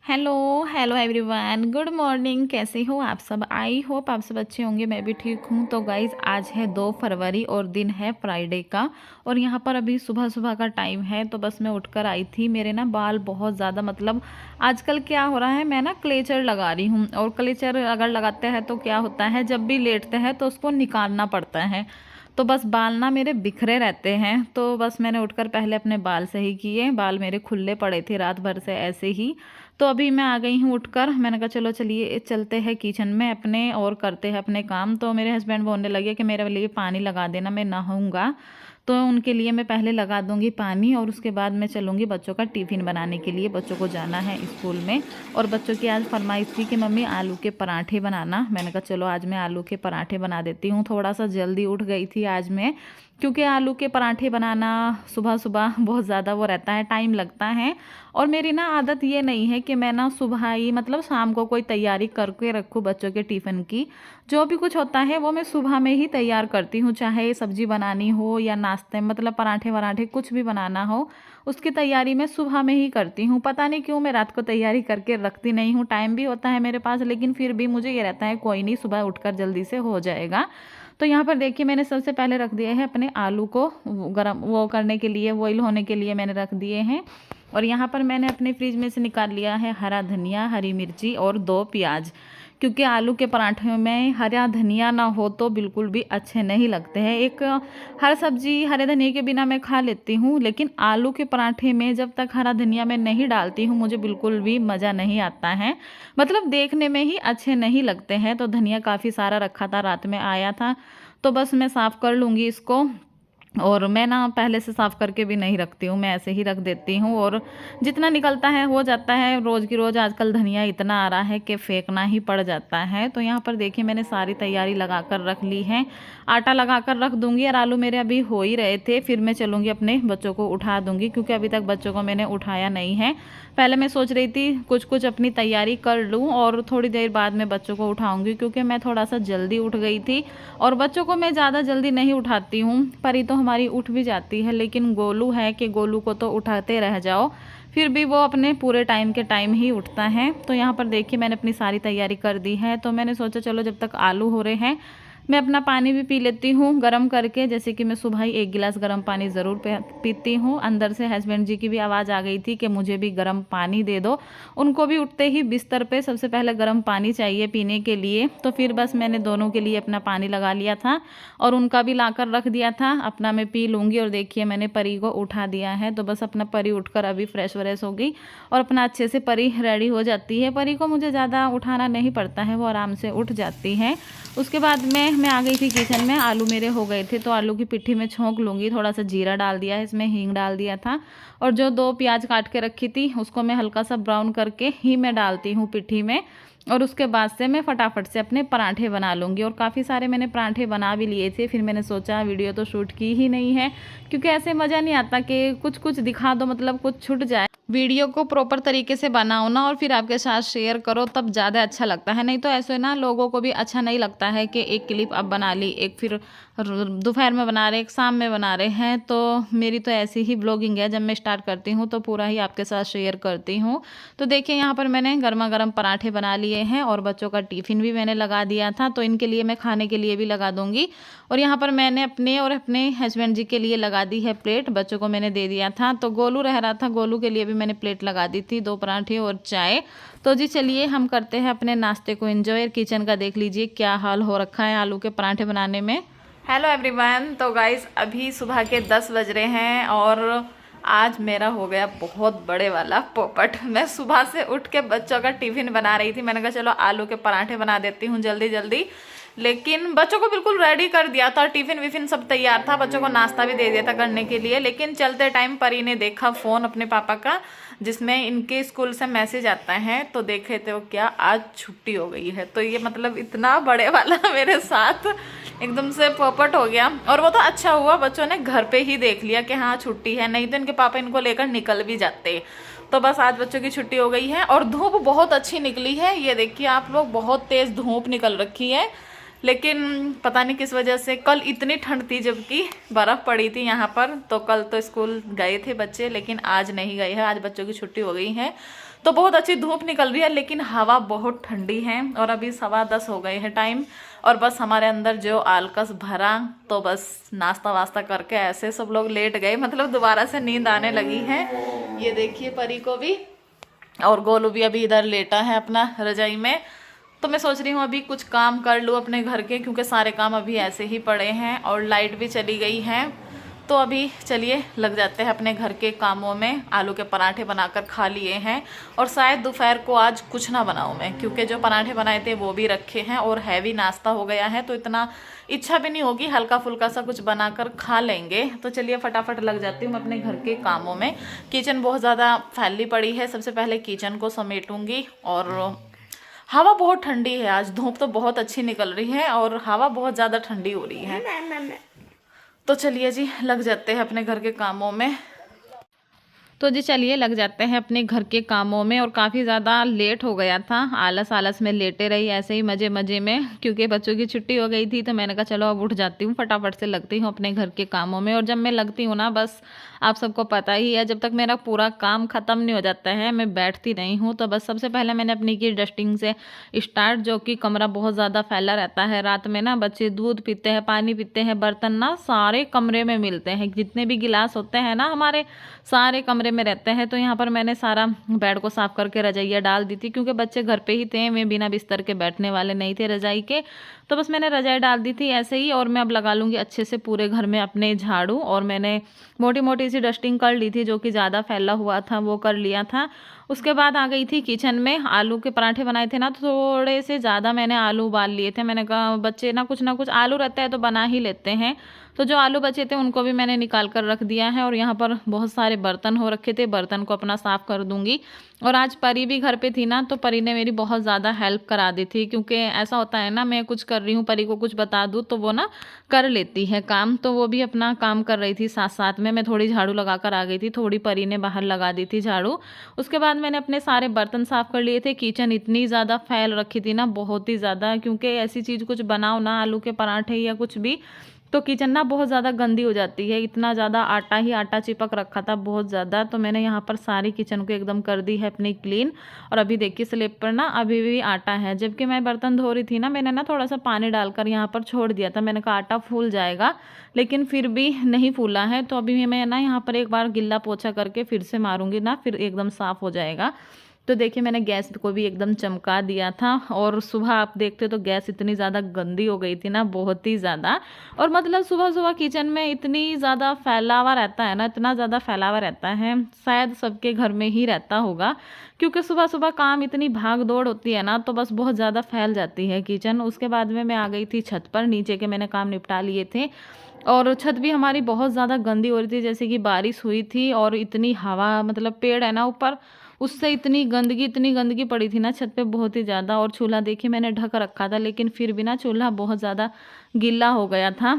Hello hello everyone, good morning. कैसे हो आप सब? आई होप आप सब अच्छे होंगे। मैं भी ठीक हूँ। तो गाइज़, आज है 2 फरवरी और दिन है फ्राइडे का। और यहाँ पर अभी सुबह सुबह का टाइम है। तो बस मैं उठकर आई थी। मेरे ना बाल बहुत ज़्यादा मतलब आजकल क्या हो रहा है, मैं ना क्लेचर लगा रही हूँ। और क्लेचर अगर लगाते हैं तो क्या होता है, जब भी लेटते हैं तो उसको निकालना पड़ता है। तो बस बाल ना मेरे बिखरे रहते हैं। तो बस मैंने उठकर पहले अपने बाल सही किए। बाल मेरे खुले पड़े थे रात भर से ऐसे ही। तो अभी मैं आ गई हूँ उठकर। मैंने कहा चलो चलिए चलते हैं किचन में अपने और करते हैं अपने काम। तो मेरे हस्बैंड बोलने लगे कि मेरे लिए पानी लगा देना, मैं नहाऊंगा। तो उनके लिए मैं पहले लगा दूंगी पानी और उसके बाद मैं चलूँगी बच्चों का टिफ़िन बनाने के लिए। बच्चों को जाना है स्कूल में। और बच्चों की आज फरमाइश थी कि मम्मी आलू के पराठे बनाना। मैंने कहा चलो आज मैं आलू के पराठे बना देती हूँ। थोड़ा सा जल्दी उठ गई थी आज मैं, क्योंकि आलू के पराठे बनाना सुबह सुबह बहुत ज़्यादा वो रहता है, टाइम लगता है। और मेरी ना आदत ये नहीं है कि मैं ना सुबह ही मतलब शाम को कोई तैयारी करके रखूँ बच्चों के टिफ़िन की। जो भी कुछ होता है वो मैं सुबह में ही तैयार करती हूँ, चाहे सब्जी बनानी हो या नाश्ते मतलब पराठे वराठे कुछ भी बनाना हो, उसकी तैयारी मैं सुबह में ही करती हूँ। पता नहीं क्यों मैं रात को तैयारी करके रखती नहीं हूँ। टाइम भी होता है मेरे पास, लेकिन फिर भी मुझे ये रहता है कोई नहीं, सुबह उठकर जल्दी से हो जाएगा। तो यहाँ पर देखिए मैंने सबसे पहले रख दिए हैं अपने आलू को गरम वो करने के लिए, बॉईल होने के लिए मैंने रख दिए हैं। और यहाँ पर मैंने अपने फ्रिज में से निकाल लिया है हरा धनिया, हरी मिर्ची और 2 प्याज। क्योंकि आलू के पराठे में हरा धनिया ना हो तो बिल्कुल भी अच्छे नहीं लगते हैं। एक हर सब्जी हरे धनिया के बिना मैं खा लेती हूँ, लेकिन आलू के पराठे में जब तक हरा धनिया मैं नहीं डालती हूँ मुझे बिल्कुल भी मज़ा नहीं आता है। मतलब देखने में ही अच्छे नहीं लगते हैं। तो धनिया काफ़ी सारा रखा था, रात में आया था। तो बस मैं साफ़ कर लूँगी इसको। और मैं ना पहले से साफ़ करके भी नहीं रखती हूँ, मैं ऐसे ही रख देती हूँ। और जितना निकलता है हो जाता है। रोज़ की रोज़ आजकल धनिया इतना आ रहा है कि फेंकना ही पड़ जाता है। तो यहाँ पर देखिए मैंने सारी तैयारी लगा कर रख ली है। आटा लगा कर रख दूँगी। और आलू मेरे अभी हो ही रहे थे, फिर मैं चलूँगी अपने बच्चों को उठा दूँगी, क्योंकि अभी तक बच्चों को मैंने उठाया नहीं है। पहले मैं सोच रही थी कुछ कुछ अपनी तैयारी कर लूँ और थोड़ी देर बाद में बच्चों को उठाऊँगी, क्योंकि मैं थोड़ा सा जल्दी उठ गई थी। और बच्चों को मैं ज़्यादा जल्दी नहीं उठाती हूँ। परी तो हमारी उठ भी जाती है, लेकिन गोलू है कि गोलू को तो उठाते रह जाओ, फिर भी वो अपने पूरे टाइम के टाइम ही उठता है। तो यहाँ पर देखिए मैंने अपनी सारी तैयारी कर दी है। तो मैंने सोचा चलो जब तक आलू हो रहे हैं मैं अपना पानी भी पी लेती हूँ गर्म करके। जैसे कि मैं सुबह ही 1 गिलास गर्म पानी ज़रूर पीती हूँ। अंदर से हस्बैंड जी की भी आवाज़ आ गई थी कि मुझे भी गर्म पानी दे दो। उनको भी उठते ही बिस्तर पे सबसे पहले गर्म पानी चाहिए पीने के लिए। तो फिर बस मैंने दोनों के लिए अपना पानी लगा लिया था और उनका भी लाकर रख दिया था। अपना मैं पी लूँगी। और देखिए मैंने परी को उठा दिया है। तो बस अपना परी उठकर अभी फ्रेश व्रेश हो गई और अपना अच्छे से परी रेडी हो जाती है। परी को मुझे ज़्यादा उठाना नहीं पड़ता है, वो आराम से उठ जाती है। उसके बाद मैं आ गई थी किचन में। आलू मेरे हो गए थे तो आलू की पिट्ठी में छोंक लूँगी। थोड़ा सा जीरा डाल दिया है, इसमें हींग डाल दिया था। और जो 2 प्याज काट के रखी थी उसको मैं हल्का सा ब्राउन करके ही मैं डालती हूँ पिट्ठी में। और उसके बाद से मैं फटाफट से अपने पराठे बना लूँगी। और काफ़ी सारे मैंने पराठे बना भी लिए थे। फिर मैंने सोचा वीडियो तो शूट की ही नहीं है, क्योंकि ऐसे मज़ा नहीं आता कि कुछ कुछ दिखा दो, मतलब कुछ छूट जाए। वीडियो को प्रॉपर तरीके से बनाओ ना और फिर आपके साथ शेयर करो, तब ज़्यादा अच्छा लगता है। नहीं तो ऐसे ना लोगों को भी अच्छा नहीं लगता है कि एक क्लिप अब बना ली, एक फिर दोपहर में बना रहे, एक शाम में बना रहे हैं। तो मेरी तो ऐसी ही ब्लॉगिंग है, जब मैं स्टार्ट करती हूँ तो पूरा ही आपके साथ शेयर करती हूँ। तो देखिए यहाँ पर मैंने गर्मा गर्म पराठे बना लिए हैं और बच्चों का टिफ़िन भी मैंने लगा दिया था। तो इनके लिए मैं खाने के लिए भी लगा दूँगी। और यहाँ पर मैंने अपने और अपने हस्बैंड जी के लिए लगा दी है प्लेट। बच्चों को मैंने दे दिया था। तो गोलू रह रहा था, गोलू के लिए भी मैंने प्लेट लगा दी थी, 2 पराठे और चाय। तो जी चलिए हम करते हैं अपने नाश्ते को एंजॉय। किचन का देख लीजिए क्या हाल हो रखा है आलू के पराठे बनाने में। Hello everyone. तो गाइस अभी सुबह के 10 बज रहे हैं और आज मेरा हो गया बहुत बड़े वाला पोपट। मैं सुबह से उठ के बच्चों का टिफिन बना रही थी। मैंने कहा चलो आलू के पराठे बना देती हूँ जल्दी जल्दी। लेकिन बच्चों को बिल्कुल रेडी कर दिया था, टिफिन विफिन सब तैयार था, बच्चों को नाश्ता भी दे दिया था करने के लिए। लेकिन चलते टाइम परी ने देखा फ़ोन अपने पापा का, जिसमें इनके स्कूल से मैसेज आता है। तो देखे थे वो क्या, आज छुट्टी हो गई है। तो ये मतलब इतना बड़े वाला मेरे साथ एकदम से पोपट हो गया। और वो तो अच्छा हुआ बच्चों ने घर पे ही देख लिया कि हाँ छुट्टी है, नहीं तो इनके पापा इनको लेकर निकल भी जाते। तो बस आज बच्चों की छुट्टी हो गई है। और धूप बहुत अच्छी निकली है, ये देखिए आप लोग, बहुत तेज धूप निकल रखी है। लेकिन पता नहीं किस वजह से कल इतनी ठंड थी, जबकि बर्फ़ पड़ी थी यहाँ पर। तो कल तो स्कूल गए थे बच्चे, लेकिन आज नहीं गए हैं, आज बच्चों की छुट्टी हो गई है। तो बहुत अच्छी धूप निकल रही है, लेकिन हवा बहुत ठंडी है। और अभी 10:15 हो गए हैं टाइम, और बस हमारे अंदर जो आलकस भरा, तो बस नाश्ता वास्ता करके ऐसे सब लोग लेट गए, मतलब दोबारा से नींद आने लगी है। ये देखिए परी को भी, और गोलू भी अभी इधर लेटा है अपना रजाई में। तो मैं सोच रही हूँ अभी कुछ काम कर लूँ अपने घर के, क्योंकि सारे काम अभी ऐसे ही पड़े हैं और लाइट भी चली गई है। तो अभी चलिए लग जाते हैं अपने घर के कामों में। आलू के पराठे बनाकर खा लिए हैं, और शायद दोपहर को आज कुछ ना बनाऊँ मैं, क्योंकि जो पराठे बनाए थे वो भी रखे हैं और हैवी नाश्ता हो गया है, तो इतना इच्छा भी नहीं होगी, हल्का फुल्का सा कुछ बनाकर खा लेंगे। तो चलिए फटाफट लग जाती हूँ अपने घर के कामों में। किचन बहुत ज़्यादा फैली पड़ी है, सबसे पहले किचन को समेटूंगी। और हवा बहुत ठंडी है आज, धूप तो बहुत अच्छी निकल रही है और हवा बहुत ज़्यादा ठंडी हो रही है। तो चलिए जी लग जाते हैं अपने घर के कामों में। तो जी चलिए लग जाते हैं अपने घर के कामों में। और काफ़ी ज़्यादा लेट हो गया था, आलस आलस में लेटे रही ऐसे ही मज़े मज़े में, क्योंकि बच्चों की छुट्टी हो गई थी। तो मैंने कहा चलो अब उठ जाती हूँ, फटाफट से लगती हूँ अपने घर के कामों में। और जब मैं लगती हूँ ना, बस आप सबको पता ही है, जब तक मेरा पूरा काम ख़त्म नहीं हो जाता है मैं बैठती नहीं हूँ। तो बस सबसे पहले मैंने अपनी की डस्टिंग से स्टार्ट, जो कि कमरा बहुत ज़्यादा फैला रहता है। रात में ना बच्चे दूध पीते हैं, पानी पीते हैं, बर्तन ना सारे कमरे में मिलते हैं, जितने भी गिलास होते हैं ना हमारे, सारे कमरे में रहते हैं। तो यहाँ पर मैंने सारा बेड को साफ करके रजाइयाँ डाल दी थी, क्योंकि बच्चे घर पे ही थे, वे बिना बिस्तर के बैठने वाले नहीं थे रजाई के। तो बस मैंने रजाई डाल दी थी ऐसे ही। और मैं अब लगा लूँगी अच्छे से पूरे घर में अपने झाड़ू। और मैंने मोटी मोटी सी डस्टिंग कर ली थी, जो कि ज़्यादा फैला हुआ था वो कर लिया था। उसके बाद आ गई थी किचन में। आलू के पराठे बनाए थे ना, तो थोड़े से ज़्यादा मैंने आलू उबाल लिए थे। मैंने कहा बच्चे ना कुछ आलू रहता है तो बना ही लेते हैं। तो जो आलू बचे थे उनको भी मैंने निकाल कर रख दिया है। और यहाँ पर बहुत सारे बर्तन हो रखे थे, बर्तन को अपना साफ़ कर दूंगी। और आज परी भी घर पे थी ना, तो परी ने मेरी बहुत ज़्यादा हेल्प करा दी थी, क्योंकि ऐसा होता है ना, मैं कुछ कर रही हूँ, परी को कुछ बता दूँ तो वो ना कर लेती है काम। तो वो भी अपना काम कर रही थी साथ साथ में। मैं थोड़ी झाड़ू लगा कर आ गई थी, थोड़ी परी ने बाहर लगा दी थी झाड़ू। उसके बाद मैंने अपने सारे बर्तन साफ़ कर लिए थे। किचन इतनी ज़्यादा फैल रखी थी ना, बहुत ही ज़्यादा, क्योंकि ऐसी चीज़ कुछ बनाओ ना, आलू के पराठे या कुछ भी, तो किचन ना बहुत ज़्यादा गंदी हो जाती है। इतना ज़्यादा आटा ही आटा चिपक रखा था, बहुत ज़्यादा। तो मैंने यहाँ पर सारी किचन को एकदम कर दी है अपनी क्लीन। और अभी देखिए स्लैब पर ना अभी भी आटा है, जबकि मैं बर्तन धो रही थी ना, मैंने ना थोड़ा सा पानी डालकर यहाँ पर छोड़ दिया था। मैंने कहा आटा फूल जाएगा, लेकिन फिर भी नहीं फूला है। तो अभी मैं ना यहाँ पर एक बार गिल्ला पोछा करके फिर से मारूंगी ना, फिर एकदम साफ़ हो जाएगा। तो देखिए मैंने गैस को भी एकदम चमका दिया था। और सुबह आप देखते तो गैस इतनी ज़्यादा गंदी हो गई थी ना, बहुत ही ज़्यादा। और मतलब सुबह सुबह किचन में इतनी ज़्यादा फैलावा रहता है ना, इतना ज़्यादा फैलावा रहता है, शायद सबके घर में ही रहता होगा, क्योंकि सुबह सुबह काम इतनी भाग दौड़ होती है ना, तो बस बहुत ज़्यादा फैल जाती है किचन। उसके बाद में मैं आ गई थी छत पर, नीचे के मैंने काम निपटा लिए थे। और छत भी हमारी बहुत ज़्यादा गंदी हो रही थी, जैसे कि बारिश हुई थी और इतनी हवा, मतलब पेड़ है ना ऊपर, उससे इतनी गंदगी पड़ी थी ना छत पे, बहुत ही ज़्यादा। और चूल्हा देखिए मैंने ढक रखा था, लेकिन फिर भी ना चूल्हा बहुत ज़्यादा गीला हो गया था।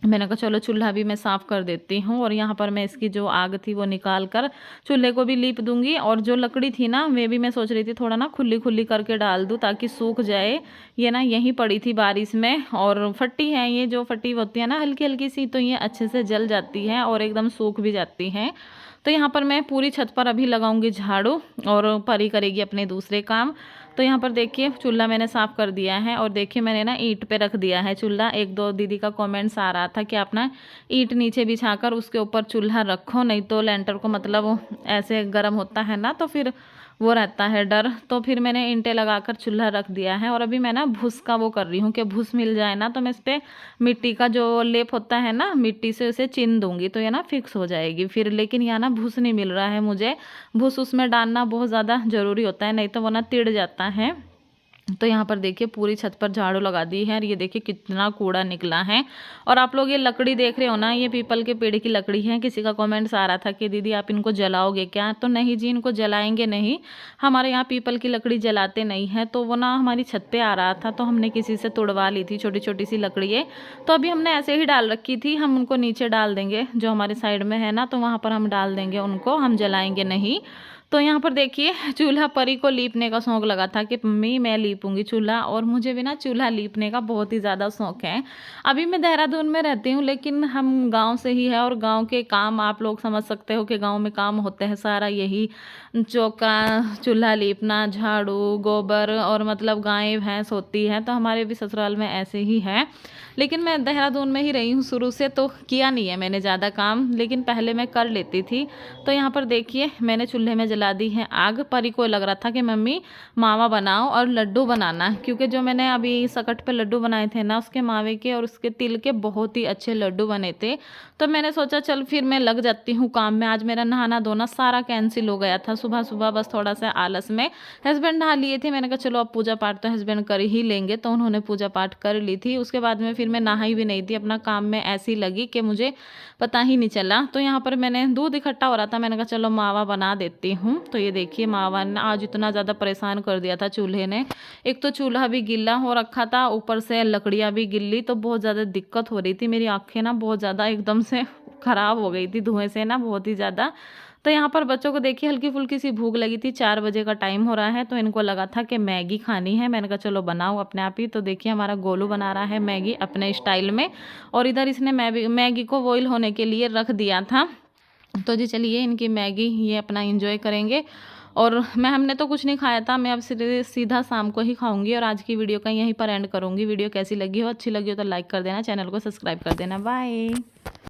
मैंने कहा चलो चूल्हा भी मैं साफ़ कर देती हूँ। और यहाँ पर मैं इसकी जो आग थी वो निकाल कर चूल्हे को भी लीप दूंगी। और जो लकड़ी थी ना, वे भी मैं सोच रही थी थोड़ा ना खुली खुली करके डाल दूँ, ताकि सूख जाए। ये ना यहीं पड़ी थी बारिश में, और फट्टी है, ये जो फट्टी होती है ना हल्की हल्की सी, तो ये अच्छे से जल जाती है और एकदम सूख भी जाती हैं। तो यहाँ पर मैं पूरी छत पर अभी लगाऊंगी झाड़ू, और परी करेगी अपने दूसरे काम। तो यहाँ पर देखिए चूल्हा मैंने साफ़ कर दिया है। और देखिए मैंने ना ईंट पे रख दिया है चूल्हा। एक दो दीदी का कमेंट्स आ रहा था कि आप ना ईंट नीचे बिछाकर उसके ऊपर चूल्हा रखो, नहीं तो लेंटर को मतलब ऐसे गर्म होता है ना, तो फिर वो रहता है डर। तो फिर मैंने ईंटें लगाकर चूल्हा रख दिया है। और अभी मैं ना भूस का वो कर रही हूँ कि भूस मिल जाए ना, तो मैं इस पर मिट्टी का जो लेप होता है ना, मिट्टी से उसे चिन दूंगी, तो ये ना फिक्स हो जाएगी फिर। लेकिन यहाँ ना भूस नहीं मिल रहा है मुझे, भूस उसमें डालना बहुत ज़्यादा ज़रूरी होता है, नहीं तो वो ना तिड़ जाता है। तो यहाँ पर देखिए पूरी छत पर झाड़ू लगा दी है। और ये देखिए कितना कूड़ा निकला है। और आप लोग ये लकड़ी देख रहे हो ना, ये पीपल के पेड़ की लकड़ी है। किसी का कमेंट्स आ रहा था कि दीदी आप इनको जलाओगे क्या, तो नहीं जी, इनको जलाएंगे नहीं। हमारे यहाँ पीपल की लकड़ी जलाते नहीं है। तो वो ना हमारी छत पे आ रहा था, तो हमने किसी से तोड़वा ली थी छोटी छोटी सी लकड़ी। तो अभी हमने ऐसे ही डाल रखी थी, हम उनको नीचे डाल देंगे, जो हमारे साइड में है ना, तो वहाँ पर हम डाल देंगे उनको, हम जलाएंगे नहीं। तो यहाँ पर देखिए चूल्हा परी को लीपने का शौक लगा था कि मम्मी मैं लीपूंगी चूल्हा, और मुझे भी ना चूल्हा लीपने का बहुत ही ज़्यादा शौक है। अभी मैं देहरादून में रहती हूँ, लेकिन हम गांव से ही है, और गांव के काम आप लोग समझ सकते हो कि गांव में काम होते हैं सारा यही चौका, चूल्हा लीपना, झाड़ू, गोबर, और मतलब गाय भैंस होती है, तो हमारे भी ससुराल में ऐसे ही है। लेकिन मैं देहरादून में ही रही हूँ शुरू से, तो किया नहीं है मैंने ज़्यादा काम, लेकिन पहले मैं कर लेती थी। तो यहाँ पर देखिए मैंने चूल्हे में जला दी है आग। परी को लग रहा था कि मम्मी मावा बनाओ और लड्डू बनाना, क्योंकि जो मैंने अभी सकट पे लड्डू बनाए थे ना, उसके मावे के और उसके तिल के बहुत ही अच्छे लड्डू बने थे। तो मैंने सोचा चल फिर मैं लग जाती हूँ काम में। आज मेरा नहाना धोना सारा कैंसिल हो गया था, सुबह सुबह बस थोड़ा सा आलस में। हस्बैंड नहा लिए थे, मैंने कहा चलो अब पूजा पाठ तो हस्बैंड कर ही लेंगे, तो उन्होंने पूजा पाठ कर ली थी। उसके बाद में फिर मैं नहाई भी नहीं थी, अपना काम में ऐसी लगी कि मुझे पता ही नहीं चला। तो यहाँ पर मैंने दूध इकट्ठा हो रहा था, मैंने कहा चलो मावा बना देती हूँ। तो ये देखिए मावा ने आज इतना ज़्यादा परेशान कर दिया था चूल्हे ने। एक तो चूल्हा भी गीला हो रखा था, ऊपर से लकड़ियाँ भी गिल्ली, तो बहुत ज़्यादा दिक्कत हो रही थी। मेरी आँखें ना बहुत ज़्यादा एकदम से ख़राब हो गई थी धुएं से ना, बहुत ही ज़्यादा। तो यहाँ पर बच्चों को देखिए हल्की फुल्की सी भूख लगी थी, 4 बजे का टाइम हो रहा है, तो इनको लगा था कि मैगी खानी है। मैंने कहा चलो बनाओ अपने आप ही। तो देखिए हमारा गोलू बना रहा है मैगी अपने स्टाइल में, और इधर इसने मैगी को बॉईल होने के लिए रख दिया था। तो जी चलिए इनकी मैगी ये अपना एंजॉय करेंगे। और हमने तो कुछ नहीं खाया था, मैं अब सीधा शाम को ही खाऊंगी। और आज की वीडियो का यहीं पर एंड करूंगी। वीडियो कैसी लगी हो, अच्छी लगी हो तो लाइक कर देना, चैनल को सब्सक्राइब कर देना। बाय।